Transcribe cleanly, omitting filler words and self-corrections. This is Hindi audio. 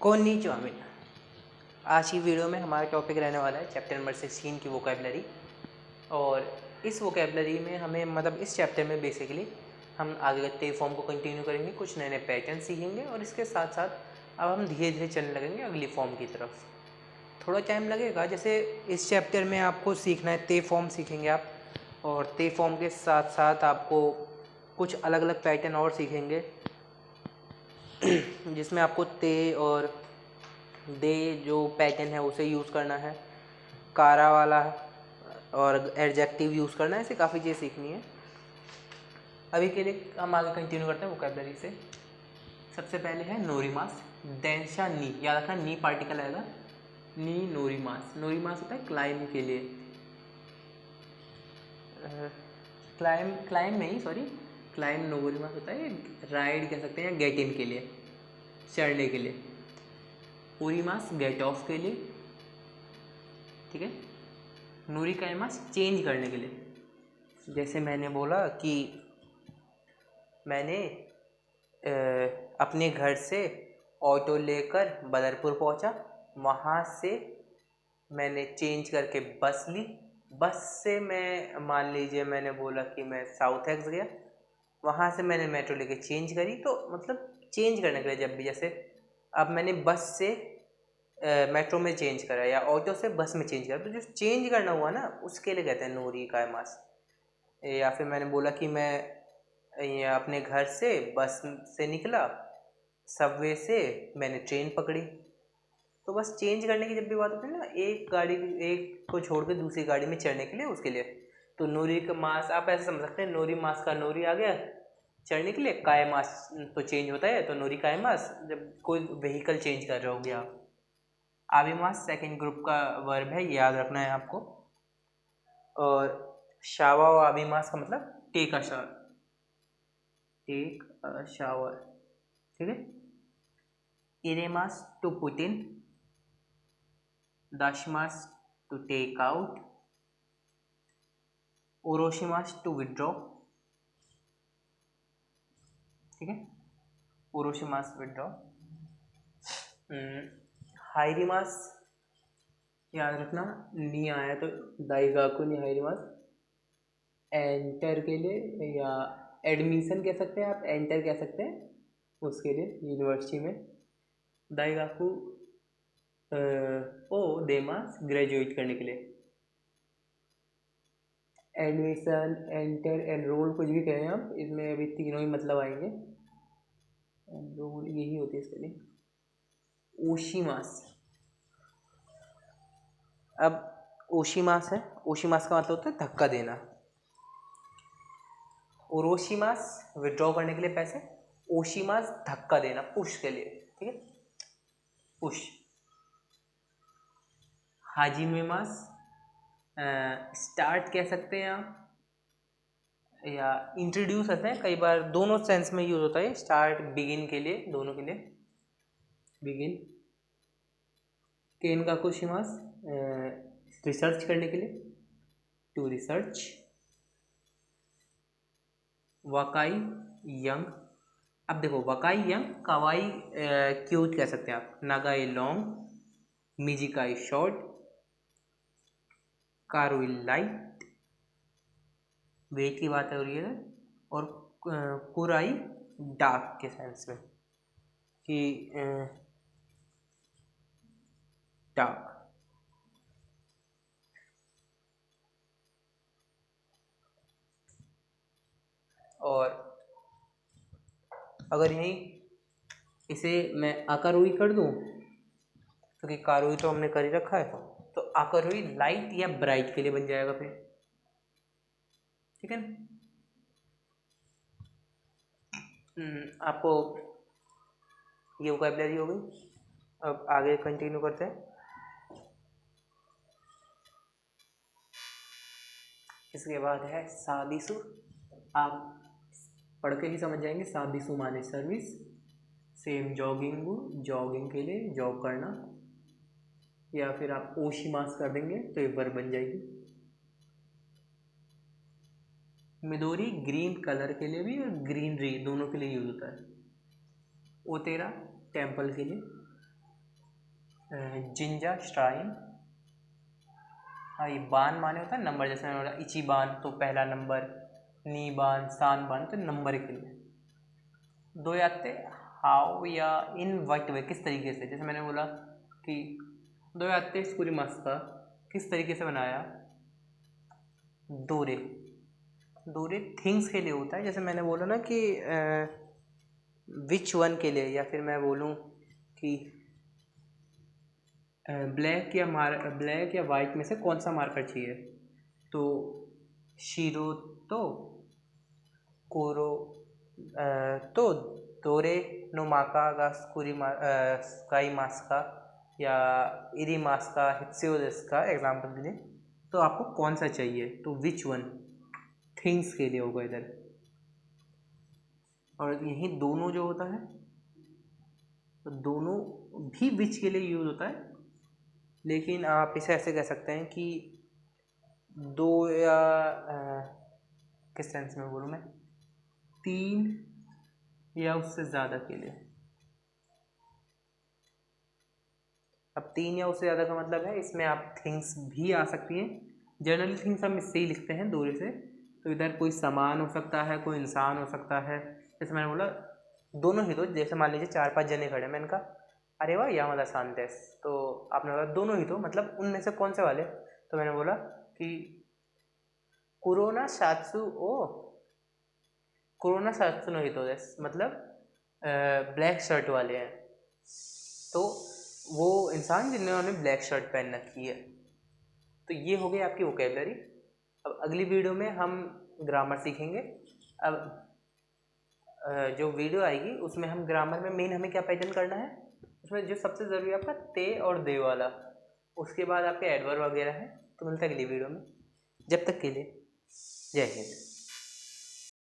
कोन्निचिवा। आज की वीडियो में हमारा टॉपिक रहने वाला है चैप्टर नंबर 16 की वोकेबलरी। और इस वोकेबलरी में हमें इस चैप्टर में बेसिकली हम आगे के फॉर्म को कंटिन्यू करेंगे, कुछ नए नए पैटर्न सीखेंगे और इसके साथ साथ अब हम धीरे धीरे चलने लगेंगे अगली फॉर्म की तरफ। थोड़ा टाइम लगेगा, जैसे इस चैप्टर में आपको सीखना है ते फॉर्म सीखेंगे आप, और ते फॉर्म के साथ साथ आपको कुछ अलग अलग पैटर्न और सीखेंगे जिसमें आपको ते और दे जो पैटर्न है उसे यूज़ करना है, कारा वाला और एडजेक्टिव यूज़ करना है, ऐसे काफ़ी चीज़ें सीखनी है। अभी के लिए हम आगे कंटिन्यू करते हैं वोकैबुलरी से। सबसे पहले है नोरीमास। डेंशा नी, याद रखना नी पार्टिकल आएगा, नी नोरीमास। नोरीमास होता है क्लाइम के लिए, क्लाइम नहीं, सॉरी, क्लाइम नोरीमास होता है राइड कह सकते हैं, या गेट इन के लिए, चढ़ने के लिए। ओरीमास गेट ऑफ के लिए, ठीक है। नूरी काइमास चेंज करने के लिए। जैसे मैंने बोला कि मैंने अपने घर से ऑटो लेकर बदरपुर पहुंचा, वहाँ से मैंने चेंज करके बस ली, बस से मैं मान लीजिए मैंने बोला कि मैं साउथ एक्स गया, वहाँ से मैंने मेट्रो लेके चेंज करी। तो चेंज करने के लिए जब भी, जैसे अब मैंने बस से मेट्रो में चेंज करा या ऑटो से बस में चेंज करा, तो जो चेंज करना हुआ ना उसके लिए कहते हैं नूरी कायमास। या फिर मैंने बोला कि मैं अपने घर से बस से निकला, सबवे से मैंने ट्रेन पकड़ी। तो बस चेंज करने की जब भी बात होती है ना, एक को छोड़ के दूसरी गाड़ी में चढ़ने के लिए, उसके लिए तो नूरी का मास आप ऐसे समझ सकते हैं, नूरी मास का नूरी आ गया चढ़ने के लिए, काय मास तो चेंज होता है, तो नूरी काय मास जब कोई व्हीकल चेंज कर रहे होगे आप। आविमास सेकंड ग्रुप का वर्ब है, याद रखना है आपको। और शावा और आविमास का मतलब take a shower, take a shower, ठीक है। इरेमास टू पुट इन, दाशमास टू टेक आउट, ओरोशिमास टू विड्रॉ, ठीक है, ओरोशिमास विड्रॉ। हाइरिमास याद रखना, नी आया तो दाइगाकु नी हाइरिमास, एंटर के लिए, या एडमिशन कह सकते हैं आप, एंटर कह सकते हैं उसके लिए यूनिवर्सिटी में। दाइगाकु ओ देमास ग्रेजुएट करने के लिए। एडमिशन, एंटर, एनरोल, कुछ भी कहें आप, इसमें अभी तीनों ही मतलब आएंगे। एनरोल यही होती है इसके लिए। ओशीमास, अब ओशीमास है, ओशीमास का मतलब होता है धक्का देना। ओरोशिमास विड्रॉ करने के लिए पैसे, ओशीमास धक्का देना, पुश के लिए, ठीक है, पुश। हाजिमेमास स्टार्ट कह सकते हैं आप, या इंट्रोड्यूस होता है, कई बार दोनों सेंस में यूज होता है, स्टार्ट बिगिन के लिए, दोनों के लिए, बिगिन। केन का कुशिमास रिसर्च करने के लिए, टू रिसर्च। वकाई यंग, अब देखो वकाई यंग, कवाई क्यूट कह सकते हैं आप, नागाई लॉन्ग, मिजिकाई शॉर्ट, कारुई लाइट, वेट की बात हो रही है, और कुराई डार्क के सेंस में कि डार्क। और अगर यहीं इसे मैं आकारुई कर दूं, क्योंकि तो कारुई तो हमने कर ही रखा है, तो आकारुई लाइट या ब्राइट के लिए बन जाएगा फिर, ठीक है। आपको ये वोकैबुलरी हो गई। अब आगे कंटिन्यू करते हैं। इसके बाद है सादिसु। आप पढ़ के ही समझ जाएंगे। सादिसु माने सर्विस। सेम जॉगिंग, जॉगिंग के लिए, जॉग करना, या फिर आप ओशिमास कर देंगे तो एक वर्ब बन जाएगी। मिदोरी ग्रीन कलर के लिए भी और ग्रीनरी दोनों के लिए यूज होता है। ओतेरा टेम्पल के लिए। Jinja shrine. हाँ, ये बान माने होता है नंबर, जैसे मैंने बोला इची बान तो पहला नंबर, नी बान सान बान तो नंबर के लिए। दो याते हाउ या इन वट वे, किस तरीके से, जैसे मैंने बोला कि दो याते स्कूरी मास्का, किस तरीके से बनाया। दोरे, दोरे थिंग्स के लिए होता है, जैसे मैंने बोला ना कि विच वन के लिए, या फिर मैं बोलूँ कि ब्लैक या वाइट में से कौन सा मार्कर चाहिए, तो शीरो तो कोरो तो दोरे नो माका गा स्काई मास्का या इरी मास्का हिप्सियोलिस का एग्जाम्पल दें, तो आपको कौन सा चाहिए, तो विच वन थिंग्स के लिए होगा इधर। और यही दोनों जो होता है, तो दोनों भी विच के लिए यूज होता है, लेकिन आप इसे ऐसे कह सकते हैं कि दो या किस सेंस में बोलूँ मैं, तीन या उससे ज़्यादा के लिए। अब तीन या उससे ज़्यादा का मतलब है इसमें आप थिंग्स भी आ सकती हैं, जनरली थिंग्स हम इससे ही लिखते हैं दोरे से, तो इधर कोई सामान हो सकता है, कोई इंसान हो सकता है, जैसे मैंने बोला दोनों ही, तो जैसे मान लीजिए 4-5 जने खड़े, मैंने कहा अरे वाह यहाँ वाला शांतेस, तो आपने बोला दोनों ही, तो मतलब उनमें से कौन से वाले, तो मैंने बोला कि कोरोना सात्सु ओ कोरोना सात्सु नो हितो देस, मतलब ब्लैक शर्ट वाले हैं, तो वो इंसान जिन्होंने ब्लैक शर्ट पहन रखी है। तो ये हो गई आपकी वोकेबलरी। अब अगली वीडियो में हम ग्रामर सीखेंगे। अब जो वीडियो आएगी उसमें हम ग्रामर में मेन हमें क्या पैटर्न करना है, उसमें जो सबसे ज़रूरी है आपका ते और दे वाला, उसके बाद आपके एडवर्ब वगैरह हैं। तो मिलता है अगली वीडियो में, जब तक के लिए जय हिंद।